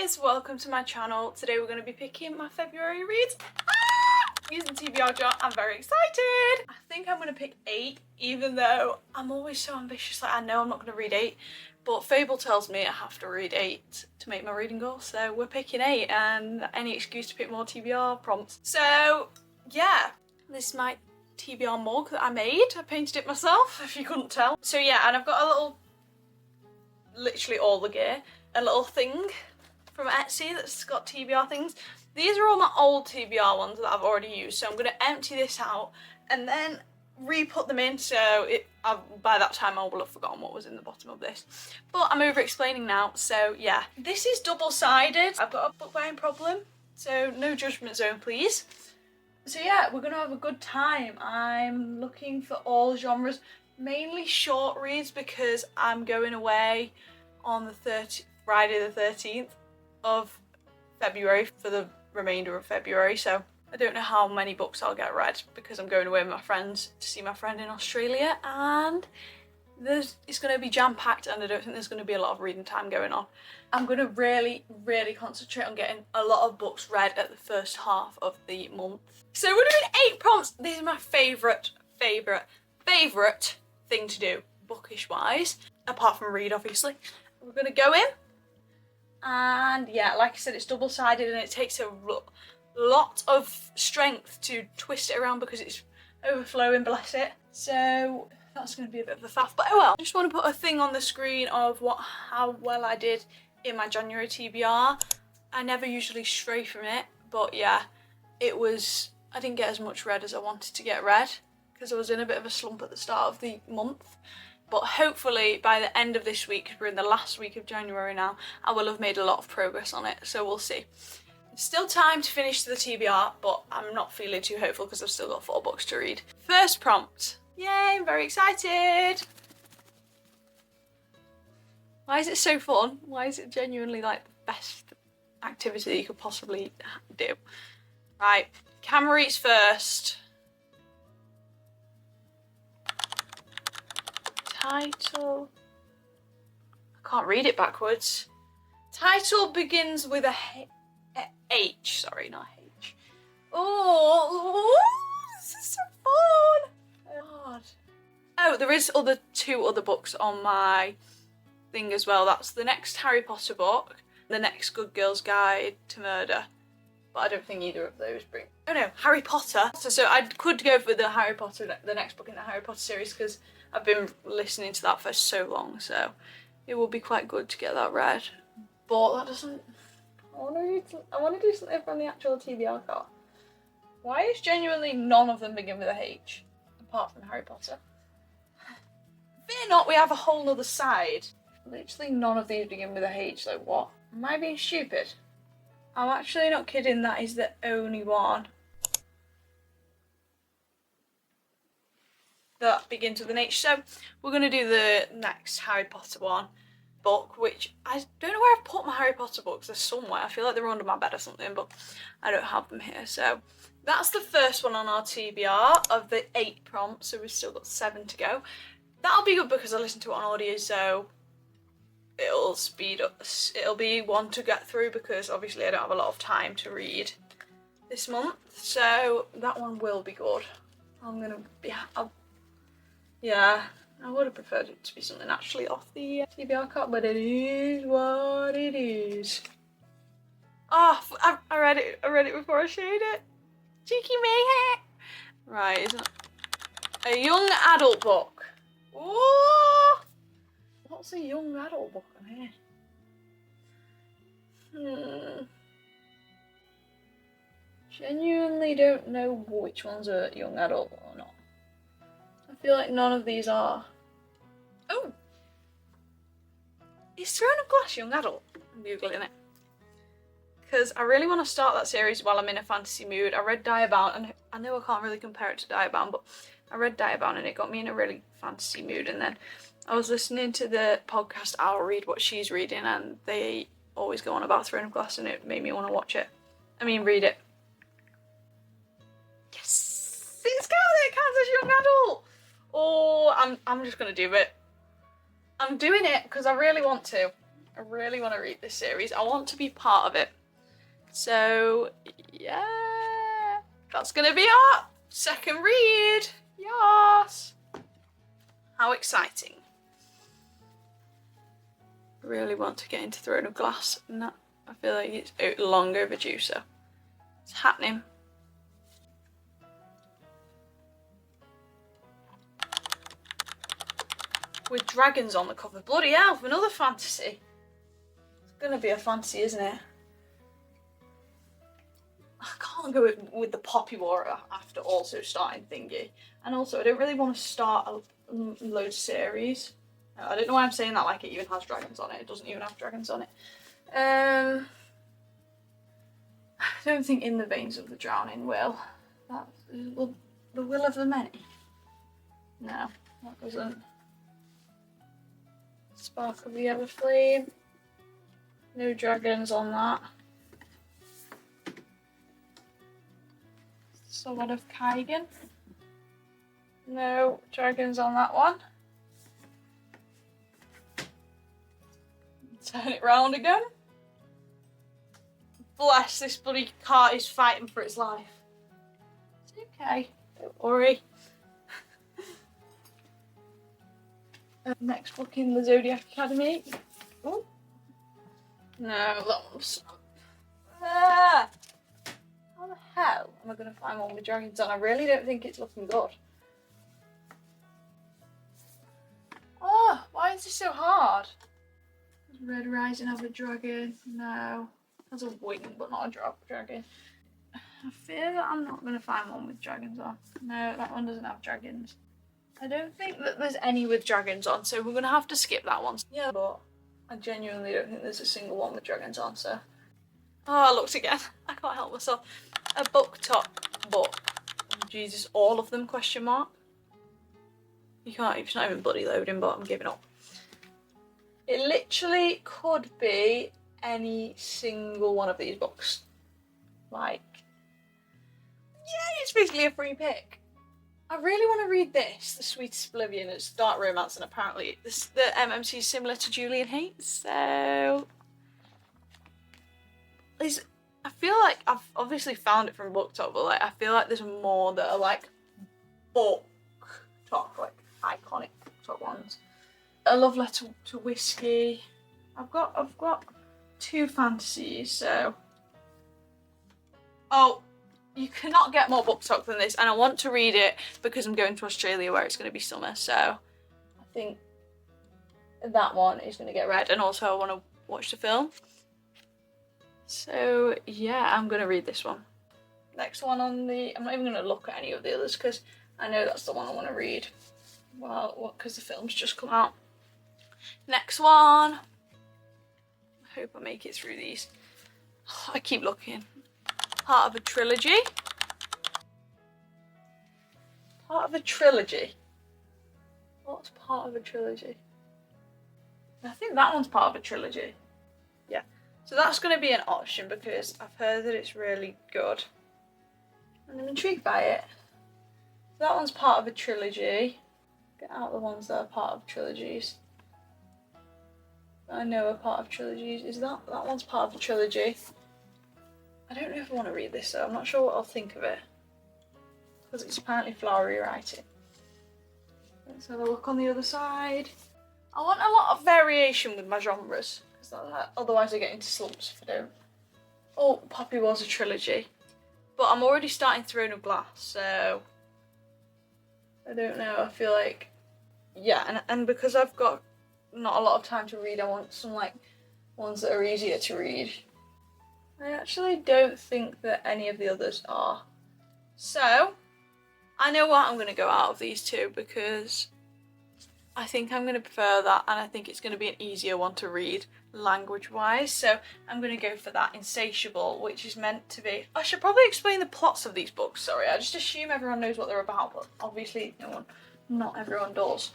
guys, welcome to my channel. Today we're going to be picking my February reads using TBR Jar. I'm very excited. I think I'm going to pick 8, even though I'm always so ambitious. Like, I know I'm not going to read 8, but Fable tells me I have to read 8 to make my reading goal, so we're picking 8 and any excuse to pick more TBR prompts. So yeah, this is my TBR mug that I made. I painted it myself, if you couldn't tell. So yeah, and I've got a little, literally all the gear, a little thing from Etsy that's got TBR things. These are all my old TBR ones that I've already used, so I'm going to empty this out and then re-put them in, so by that time I will have forgotten what was in the bottom of this. But I'm over explaining now, so yeah. This is double-sided. I've got a book buying problem, so no judgment zone please. So yeah, we're going to have a good time. I'm looking for all genres, mainly short reads because I'm going away on the Friday the 13th of February for the remainder of February, so I don't know how many books I'll get read because I'm going away with my friends to see my friend in Australia, and it's going to be jam-packed and I don't think there's going to be a lot of reading time going on. I'm going to really concentrate on getting a lot of books read at the first half of the month. So we're doing 8 prompts. These are my favourite thing to do, bookish wise, apart from read obviously. We're going to go in, and yeah, like I said, it's double-sided and it takes a lot of strength to twist it around because it's overflowing, bless it. So that's going to be a bit of a faff, but oh well. I just want to put a thing on the screen of how well I did in my January TBR. I never usually stray from it, but yeah, I didn't get as much read as I wanted to get read because I was in a bit of a slump at the start of the month. But hopefully by the end of this week, because we're in the last week of January now, I will have made a lot of progress on it, so we'll see. There's still time to finish the TBR, but I'm not feeling too hopeful because I've still got 4 books to read. First prompt. Yay, I'm very excited. Why is it so fun? Why is it genuinely like the best activity that you could possibly do? Right, camera eats first. Title. I can't read it backwards. Title begins with a H. Sorry, not H. Oh, this is so fun. God. Oh, there is 2 other books on my thing as well. That's the next Harry Potter book, the next Good Girl's Guide to Murder. But I don't think either of those bring. Oh no, Harry Potter. So I could go for the Harry Potter, the next book in the Harry Potter series, because I've been listening to that for so long, so it will be quite good to get that read. But that doesn't. I want to do something from the actual TBR card. Why is genuinely none of them begin with a H, apart from Harry Potter? Fear not, we have a whole other side. Literally none of these begin with a H. Like what? Am I being stupid? I'm actually not kidding. That is the only one that begins with an H. So we're going to do the next Harry Potter book, which I don't know where I've put my Harry Potter books. They're somewhere. I feel like they're under my bed or something, but I don't have them here. So that's the first one on our TBR of the 8 prompts. So we've still got 7 to go. That'll be good because I listen to it on audio, so it'll speed up. It'll be one to get through because obviously I don't have a lot of time to read this month. So that one will be good. Yeah, I would have preferred it to be something actually off the TBR card, but it is what it is. Oh, I read it. I read it before I showed it. Cheeky me. Right, isn't it? A young adult book. Oh, what's a young adult book on here? Genuinely don't know which one's a young adult or not. I feel like none of these are. Oh! Is Throne of Glass young adult? I'm googling it. Because I really want to start that series while I'm in a fantasy mood. I read Diabound, and I know I can't really compare it to Diabound, but I read Diabound and it got me in a really fantasy mood. And then I was listening to the podcast I'll Read What She's Reading, and they always go on about Throne of Glass, and it made me want to watch it. Read it. Yes! It counts as young adult! Oh, I'm just gonna do it. I'm doing it because I really want to. I really want to read this series. I want to be part of it. So, yeah. That's going to be our second read. Yes. How exciting. I really want to get into Throne of Glass. No, I feel like it's long overdue, so it's happening. With dragons on the cover. Bloody hell, another fantasy. It's gonna be a fantasy, isn't it? I can't go with the Poppy War after also starting Thingy. And also, I don't really want to start a load of series. I don't know why I'm saying that like it even has dragons on it. It doesn't even have dragons on it. I don't think In the Veins of the Drowning will. The Will of the Many? No, that doesn't. Spark of the Everflame. No dragons on that. Sword of Kaigan. No dragons on that one. Turn it round again. Bless, this bloody cart is fighting for its life. It's okay, don't worry. Next book in the Zodiac Academy. Ooh. No, that one's... Ah! How the hell am I going to find one with dragons on? I really don't think it's looking good. Oh, why is this so hard? Does Red Rising have a dragon? No. It has a wing, but not a dragon. I fear that I'm not going to find one with dragons on. No, that one doesn't have dragons. I don't think that there's any with dragons on, so we're going to have to skip that one. Yeah, but I genuinely don't think there's a single one with dragons on, so... Oh, I looked again. I can't help myself. A book top book. Jesus, all of them, question mark. You can't, it's not even bloody loading, but I'm giving up. It literally could be any single one of these books. Like, yeah, it's basically a free pick. I really want to read this, The Sweetest Oblivion. It's dark romance, and apparently the MMC is similar to Julian Hates, so... I feel like I've obviously found it from BookTok, but like I feel like there's more that are like BookTok, like iconic BookTok ones. A Love Letter to Whiskey. I've got 2 fantasies, so... Oh, you cannot get more BookTok than this, and I want to read it because I'm going to Australia where it's going to be summer, so I think that one is going to get read, and also I want to watch the film. So yeah, I'm going to read this one. Next one on the... I'm not even going to look at any of the others because I know that's the one I want to read. Well, because the film's just come out. Next one. I hope I make it through these. I keep looking. Part of a trilogy. Part of a trilogy. What's part of a trilogy? I think that one's part of a trilogy. Yeah. So that's going to be an option because I've heard that it's really good. And I'm intrigued by it. So that one's part of a trilogy. Get out the ones that are part of trilogies. I know are part of trilogies. Is that one's part of a trilogy? I don't know if I want to read this though. I'm not sure what I'll think of it. Because it's apparently flowery writing. Let's have a look on the other side. I want a lot of variation with my genres. Otherwise I get into slumps if I don't. Oh, Poppy was a trilogy. But I'm already starting Throne of Glass, so... I don't know, I feel like... Yeah, and because I've got not a lot of time to read, I want some, like, ones that are easier to read. I actually don't think that any of the others are. So, I know what I'm going to go out of these 2 because I think I'm going to prefer that, and I think it's going to be an easier one to read language-wise. So I'm going to go for that Insatiable, which is meant to be... I should probably explain the plots of these books, sorry. I just assume everyone knows what they're about, but obviously not everyone does.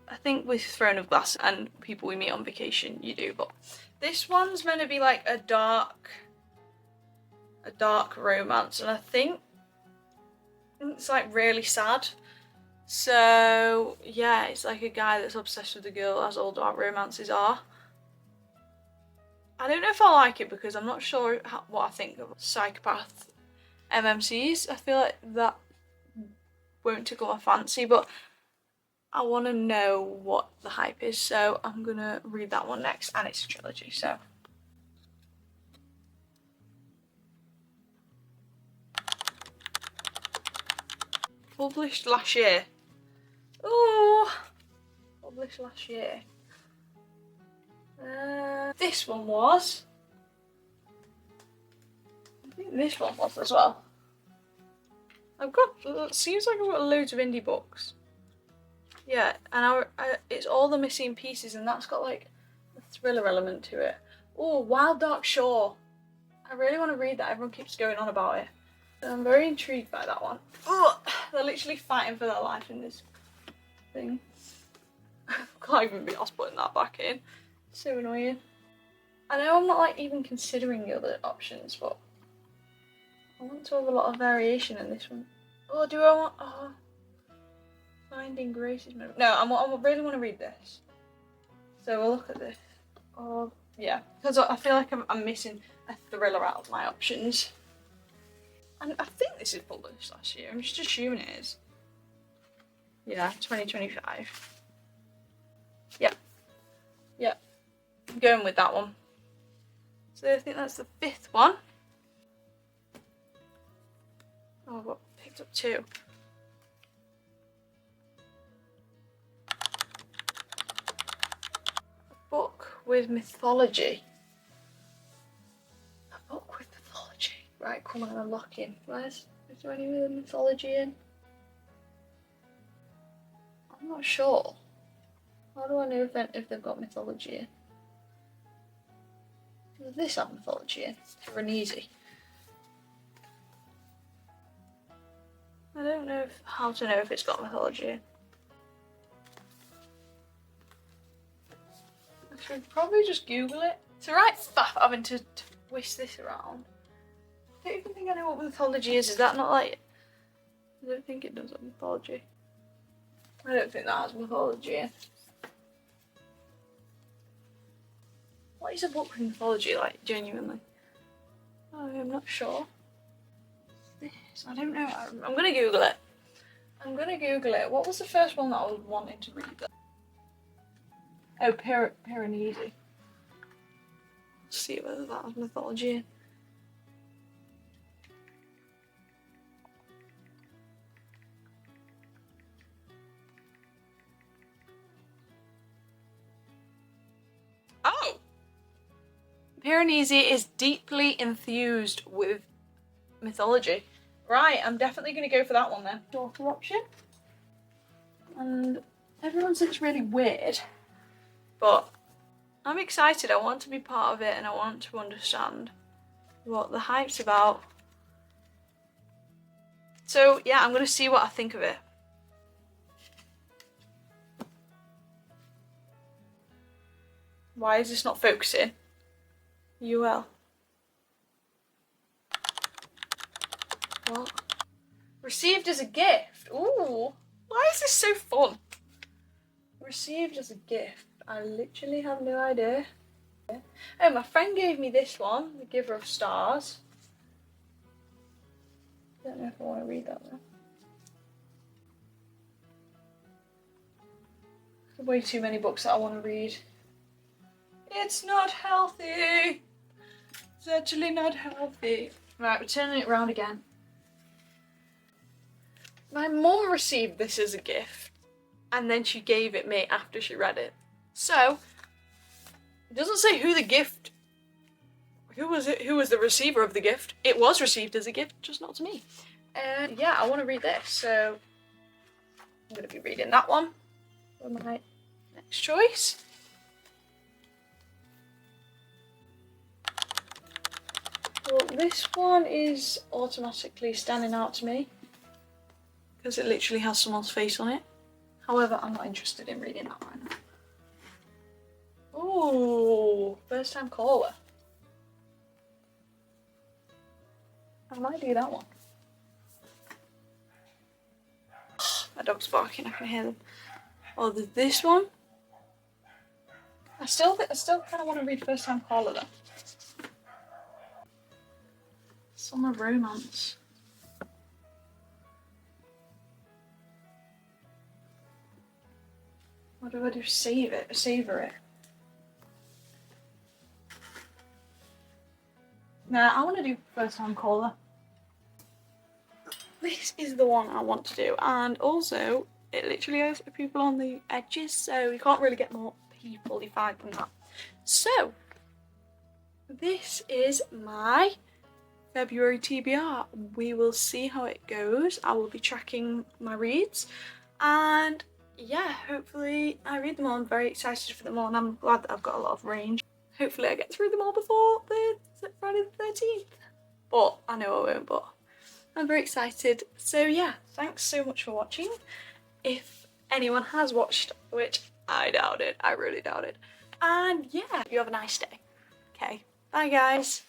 I think with Throne of Glass and People We Meet on Vacation, you do, but this one's meant to be like a dark romance, and I think it's like really sad. So yeah, it's like a guy that's obsessed with a girl, as all dark romances are. I don't know if I like it because I'm not sure what I think of psychopath MMCs. I feel like that won't tickle my fancy, but I want to know what the hype is, so I'm gonna read that one next, and it's a trilogy, so. Published last year. Oh, published last year. This one was. I think this one was as well. It seems like I've got loads of indie books. Yeah, and it's all the missing pieces, and that's got like a thriller element to it. Oh, Wild Dark Shore. I really want to read that. Everyone keeps going on about it. So I'm very intrigued by that one. Oh, they're literally fighting for their life in this thing. I can't even be asked putting that back in. It's so annoying. I know I'm not like even considering the other options, but I want to have a lot of variation in this one. Oh, do I want? Oh, Finding Grace's Memory. No, I really want to read this. So we'll look at this. Oh, yeah, because I feel like I'm missing a thriller out of my options. And I think this is published last year. I'm just assuming it is. Yeah, 2025. Yep. Yep. I'm going with that one. So I think that's the 5th one. Oh, I got picked up 2. A book with mythology. A book with mythology. Right, come on, I'm locking. Is there any with mythology in? I'm not sure. How do I know if they've got mythology in? Does this have mythology in? Piranesi. I don't know how to know if it's got mythology in. I should probably just Google it. It's alright faff having to twist this around. I don't even think I know what mythology is. Is that not like... I don't think it does have mythology. I don't think that has mythology in. What is a book with mythology like, genuinely? Oh, I'm not sure. This, I don't know. I'm gonna Google it. I'm gonna Google it. What was the first one that I was wanting to read then? Oh, Piranesi. Let's see whether that has mythology in. Oh! Piranesi is deeply enthused with mythology. Right, I'm definitely going to go for that one then. Shorter option. And everyone says it's really weird, but I'm excited. I want to be part of it and I want to understand what the hype's about. So yeah, I'm going to see what I think of it. Why is this not focusing? UL. What? Received as a gift. Ooh. Why is this so fun? Received as a gift. I literally have no idea. Oh, my friend gave me this one, The Giver of Stars. Don't know if I want to read that though. There's way too many books that I want to read. It's not healthy. It's actually not healthy. Right, we're turning it around again. My mum received this as a gift, and then she gave it me after she read it. So, it doesn't say who the gift, who was the receiver of the gift. It was received as a gift, just not to me. And yeah, I want to read this, so I'm going to be reading that one for my next choice. Well, this one is automatically standing out to me because it literally has someone's face on it. However, I'm not interested in reading that right now. Ooh, first time caller. I might do that one. My dog's barking, I can hear them. Oh, there's this one. I still kind of want to read first time caller though. Summer romance. What do I do? Save it? Savor it? Nah, I want to do first time caller. This is the one I want to do, and also it literally has people on the edges, so you can't really get more people-ified than that. So this is my February TBR. We will see how it goes. I will be tracking my reads, and yeah, hopefully I read them all. I'm very excited for them all, and I'm glad that I've got a lot of range. Hopefully I get through them all before Friday the 13th. But I know I won't, but I'm very excited. So yeah, thanks so much for watching. If anyone has watched, which I doubt it, I really doubt it. And yeah, you have a nice day. Okay, bye guys.